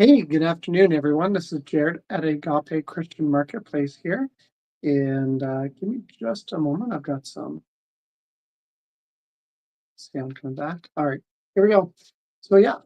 Hey, good afternoon, everyone. This is Jared at Agape Christian Marketplace here. And give me just a moment. I've got some sound coming back. All right, here we go. So, yeah,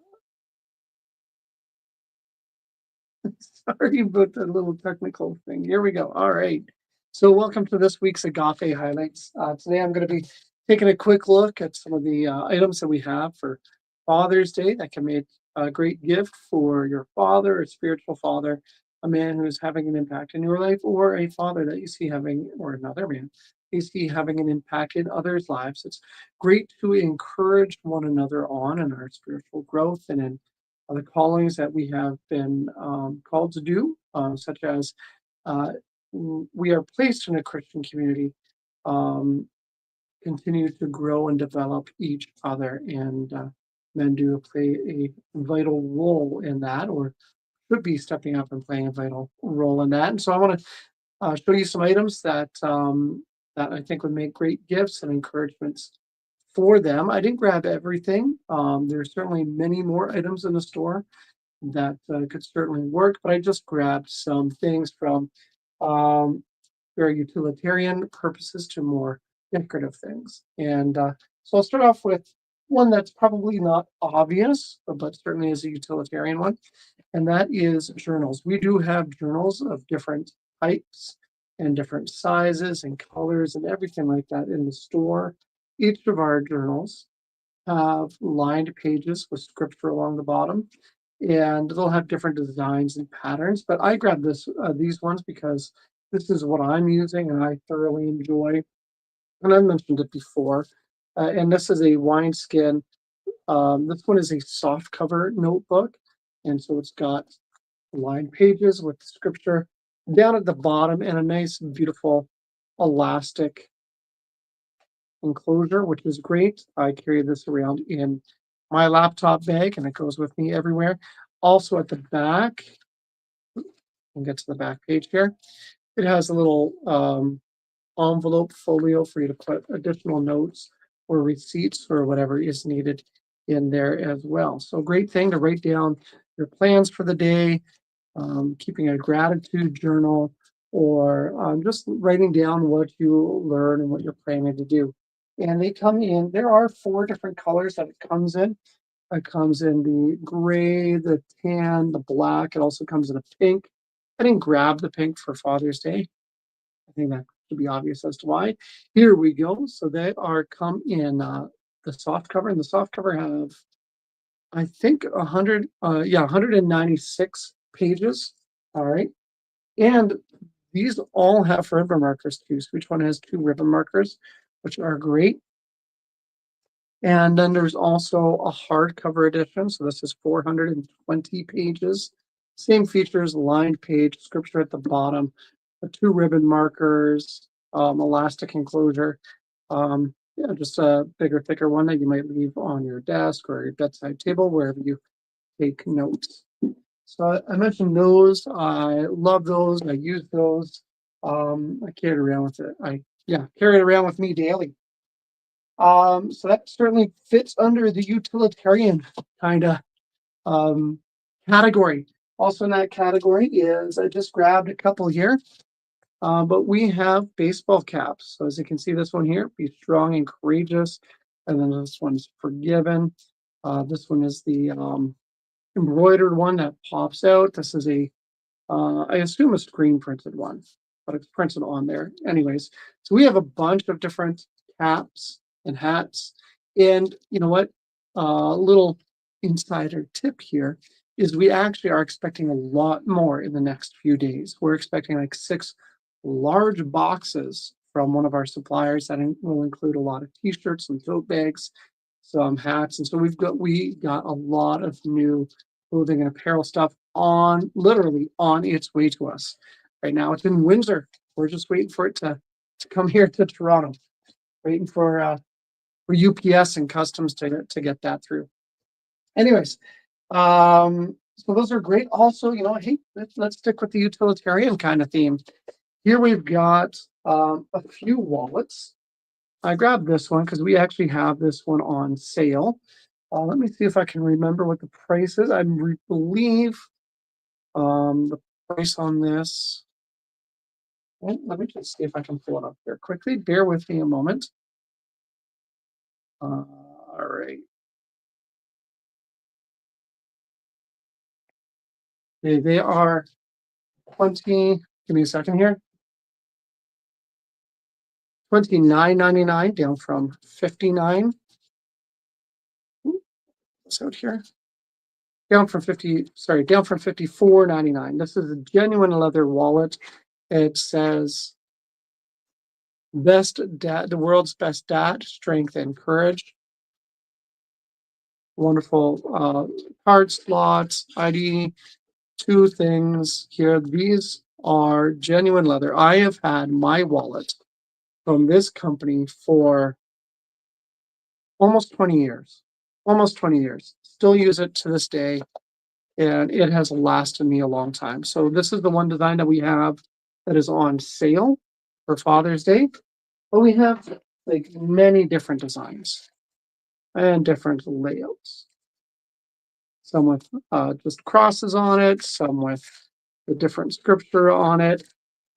sorry about the little technical thing. Here we go. All right. So, welcome to this week's Agape Highlights. Today, I'm going to be taking a quick look at some of the items that we have for Father's Day that can make a great gift for your father, a spiritual father, a man who is having an impact in your life, or a father that you see having, or another man you see having an impact in others' lives. It's great to encourage one another on in our spiritual growth and in the callings that we have been called to do, such as uh, we are placed in a Christian community, um, continue to grow and develop each other, and men do play a vital role in that, or should be stepping up and playing a vital role in that. And so I want to show you some items that I think would make great gifts and encouragements for them. I didn't grab everything. There's certainly many more items in the store that could certainly work, but I just grabbed some things from um, very utilitarian purposes to more decorative things. And so I'll start off with one that's probably not obvious, but certainly is a utilitarian one, and that is journals. We do have journals of different types and different sizes and colors and everything like that in the store. Each of our journals have lined pages with scripture along the bottom, and they'll have different designs and patterns. But I grabbed these ones because this is what I'm using and I thoroughly enjoy. And I mentioned it before. And this is a wineskin. This one is a soft cover notebook, and so it's got lined pages with scripture down at the bottom and a nice, beautiful elastic enclosure, which is great. I carry this around in my laptop bag and it goes with me everywhere. Also at the back, and get to the back page here, it has a little envelope folio for you to put additional notes or receipts or whatever is needed in there as well. So great thing to write down your plans for the day, keeping a gratitude journal, or just writing down what you learn and what you're planning to do. And they come in, there are four different colors that it comes in. It comes in the gray, the tan, the black. It also comes in a pink. I didn't grab the pink for Father's Day. I think that should be obvious as to why. Here we go. So they are come in the soft cover, and the soft cover have, I think, 196 pages. All right. And these all have ribbon markers too. So each one has two ribbon markers, which are great. And then there's also a hardcover edition. So this is 420 pages. Same features, lined page, scripture at the bottom, the two ribbon markers, elastic enclosure. Yeah, just a bigger, thicker one that you might leave on your desk or your bedside table, wherever you take notes. So I mentioned those. I love those. I use those. I carry it around with it. Carry it around with me daily. So that certainly fits under the utilitarian kind of um, category. Also in that category is I just grabbed a couple here, but we have baseball caps. So as you can see, this one here, be strong and courageous, and then this one's forgiven. This one is the embroidered one that pops out. This is I assume a screen printed one, but it's printed on there. Anyways, so we have a bunch of different caps and hats. And you know what? Little insider tip here is we actually are expecting a lot more in the next few days. We're expecting like 6 large boxes from one of our suppliers that will include a lot of t-shirts and tote bags, some hats. And so we got a lot of new clothing and apparel stuff on literally on its way to us. Right now it's in Windsor. We're just waiting for it to come here to Toronto. Waiting for UPS and customs to get that through. Anyways, so those are great. Also, hey, let's stick with the utilitarian kind of theme. Here we've got a few wallets. I grabbed this one because we actually have this one on sale. Let me see if I can remember what the price is. I believe The price on this, well, let me just see if I can pull it up here quickly. Bear with me a moment. All right. They are 20, give me a second here. $29.99 down from 59. What's out here? Down from 54.99. This is a genuine leather wallet. It says the world's best dad, strength and courage. Wonderful card slots, ID, two things here. These are genuine leather. I have had my wallet from this company for almost 20 years. Almost 20 years. Still use it to this day, and it has lasted me a long time. So this is the one design that we have that is on sale for Father's Day. But we have like many different designs and different layouts. Some with just crosses on it, some with the different scripture on it.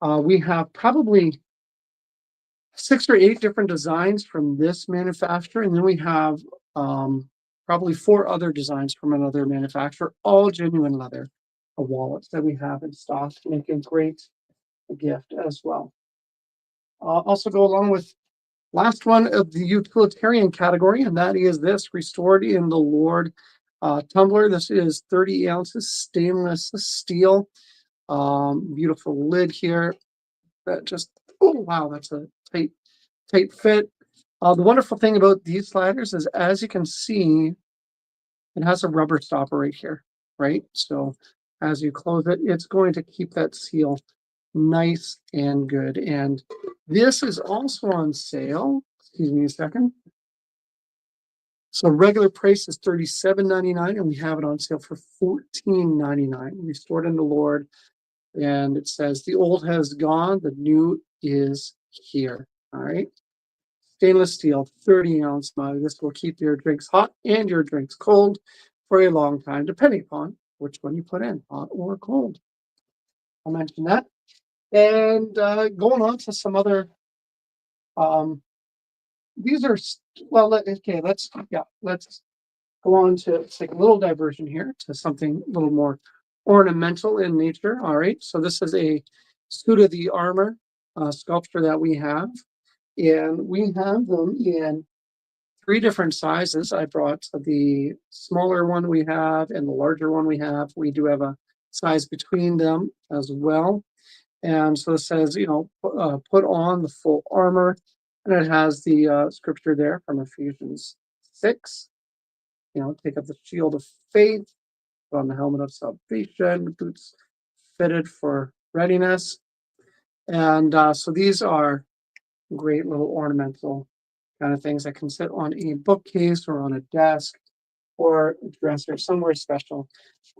We have probably 6 or 8 different designs from this manufacturer, and then we have probably 4 other designs from another manufacturer, all genuine leather wallets that we have in stock, make a great gift as well. Also go along with last one of the utilitarian category, and that is this Restored in the Lord tumbler. This is 30 ounces, stainless steel. Beautiful lid here. That just, oh wow, that's a tight fit. The wonderful thing about these sliders is, as you can see, it has a rubber stopper right here, right? So as you close it, it's going to keep that seal nice and good. And this is also on sale. Excuse me a second. So regular price is $37.99, and we have it on sale for $14.99. Restored in the Lord, and it says the old has gone, the new is here. All right. Stainless steel, 30-ounce mug. This will keep your drinks hot and your drinks cold for a long time, depending upon which one you put in, hot or cold. I'll mention that. And going on to some other, these are, well, okay, let's go on to take a little diversion here to something a little more ornamental in nature. All right, so this is a suit of the armor sculpture that we have. And we have them in 3 different sizes. I brought the smaller one we have and the larger one we have. We do have a size between them as well. And so it says, put on the full armor. And it has the scripture there from Ephesians 6. Take up the shield of faith, put on the helmet of salvation, boots fitted for readiness. And so these are great little ornamental kind of things that can sit on a bookcase or on a desk or a dresser somewhere special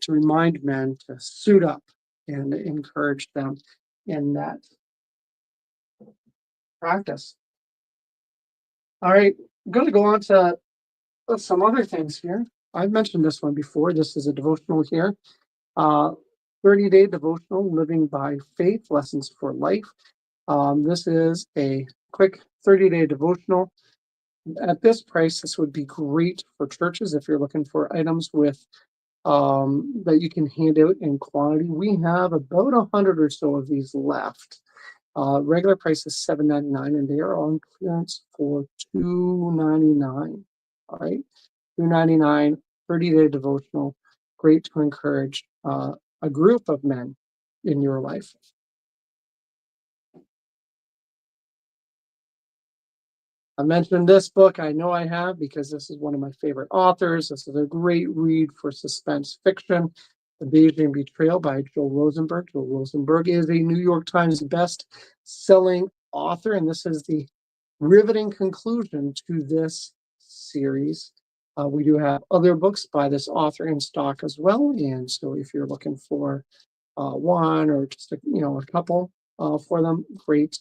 to remind men to suit up and encourage them in that practice. All right, I'm going to go on to some other things here. I've mentioned this one before. This is a devotional here. 30-day devotional, living by faith, lessons for life. This is a quick 30-day devotional. At this price, this would be great for churches if you're looking for items with that you can hand out in quantity. We have about 100 or so of these left. Regular price is $7.99, and they are on clearance for $2.99. All right, $2.99, 30-day devotional, great to encourage a group of men in your life. I mentioned this book. I know I have, because this is one of my favorite authors. This is a great read for suspense fiction. The Beijing Betrayal by Joel Rosenberg. Joel Rosenberg is a New York Times best-selling author, and this is the riveting conclusion to this series. We do have other books by this author in stock as well, and so if you're looking for one or just a couple for them, great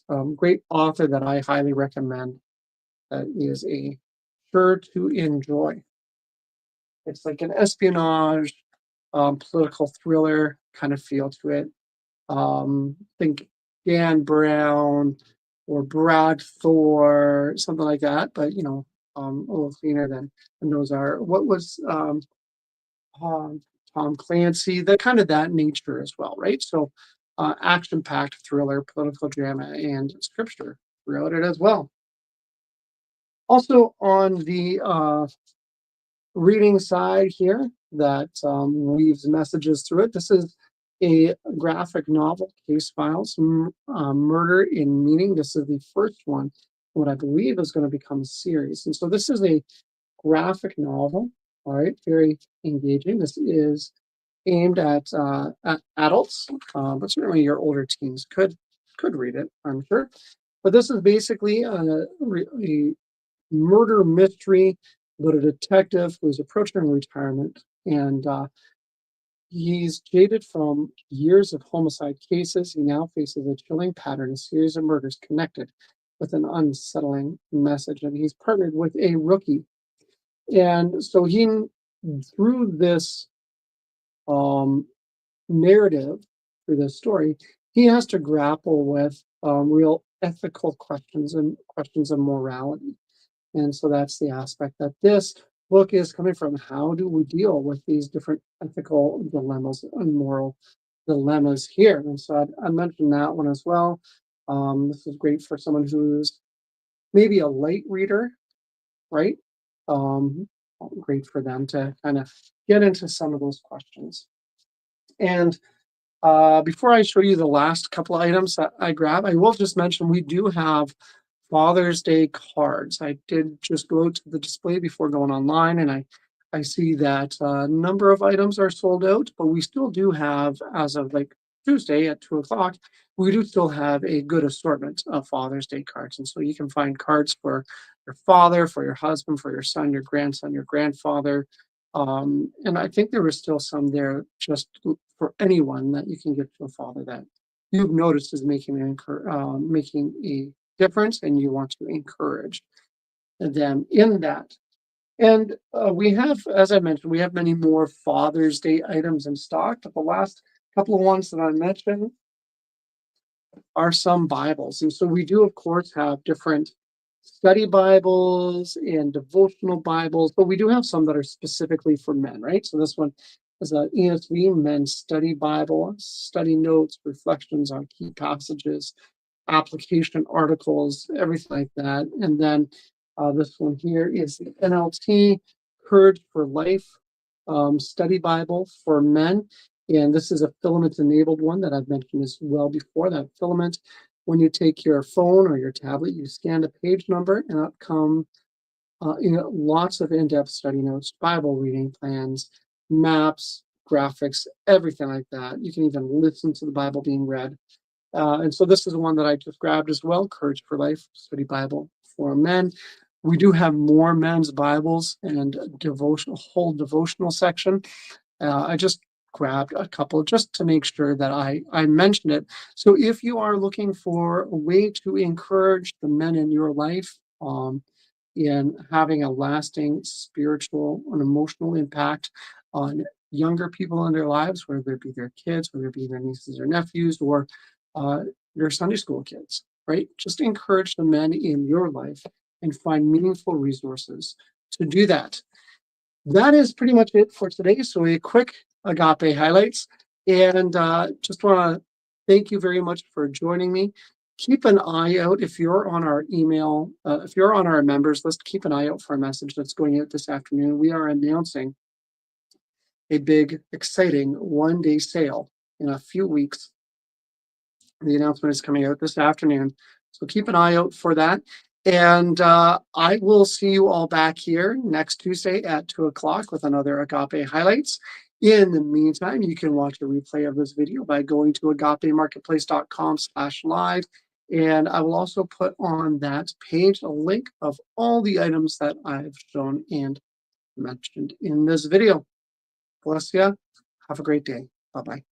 author that I highly recommend. That is a sure to enjoy. It's like an espionage, political thriller kind of feel to it. Think Dan Brown or Brad Thor, something like that, but a little cleaner than those are. What was um, Tom Clancy, the kind of that nature as well, right? So action-packed thriller, political drama, and scripture throughout it as well. Also on the reading side here that weaves messages through it. This is a graphic novel, Case Files, Murder in Meaning. This is the first one, what I believe is going to become a series. And so this is a graphic novel, all right, very engaging. This is aimed at adults, but certainly your older teens could read it, I'm sure. But this is basically a murder mystery about a detective who's approaching retirement, and he's jaded from years of homicide cases. He now faces a chilling pattern, a series of murders connected with an unsettling message, and he's partnered with a rookie. And so he, through this narrative, through this story, he has to grapple with real ethical questions and questions of morality. And so that's the aspect that this book is coming from. How do we deal with these different ethical dilemmas and moral dilemmas here? And so I mentioned that one as well. This is great for someone who's maybe a light reader, right? Great for them to kind of get into some of those questions. And before I show you the last couple of items that I grabbed, I will just mention we do have Father's Day cards. I did just go to the display before going online, and I see that a number of items are sold out, but we still do have, as of like Tuesday at 2:00, we do still have a good assortment of Father's Day cards. And so you can find cards for your father, for your husband, for your son, your grandson, your grandfather. And I think there was still some there just for anyone that you can give to a father that you've noticed is making a difference, and you want to encourage them in that. And we have, as I mentioned, we have many more Father's Day items in stock, but the last couple of ones that I mentioned are some Bibles. And so we do, of course, have different study Bibles and devotional Bibles, but we do have some that are specifically for men, right? So this one is an ESV Men's Study Bible, study notes, reflections on key passages, application articles, everything like that. And then this one here is the NLT Courage for Life study Bible for men. And this is a filament enabled one that I've mentioned as well before. That filament, when you take your phone or your tablet, you scan the page number, and up come lots of in-depth study notes, Bible reading plans, maps, graphics, everything like that. You can even listen to the Bible being read. And so this is the one that I just grabbed as well, Courage for Life Study Bible for Men. We do have more men's Bibles and whole devotional section. I just grabbed a couple just to make sure that I mentioned it. So if you are looking for a way to encourage the men in your life in having a lasting spiritual and emotional impact on younger people in their lives, whether it be their kids, whether it be their nieces or nephews, or your Sunday school kids, right? Just encourage the men in your life and find meaningful resources to do that. That is pretty much it for today. So a quick Agape highlights, and just want to thank you very much for joining me. Keep an eye out if you're on our email, if you're on our members list, keep an eye out for a message that's going out this afternoon. We are announcing a big, exciting one-day sale in a few weeks. The announcement is coming out this afternoon, so keep an eye out for that. And I will see you all back here next Tuesday at 2:00 with another Agape Highlights. In the meantime, you can watch a replay of this video by going to agapemarketplace.com/live. And I will also put on that page a link of all the items that I've shown and mentioned in this video. Bless you. Have a great day. Bye-bye.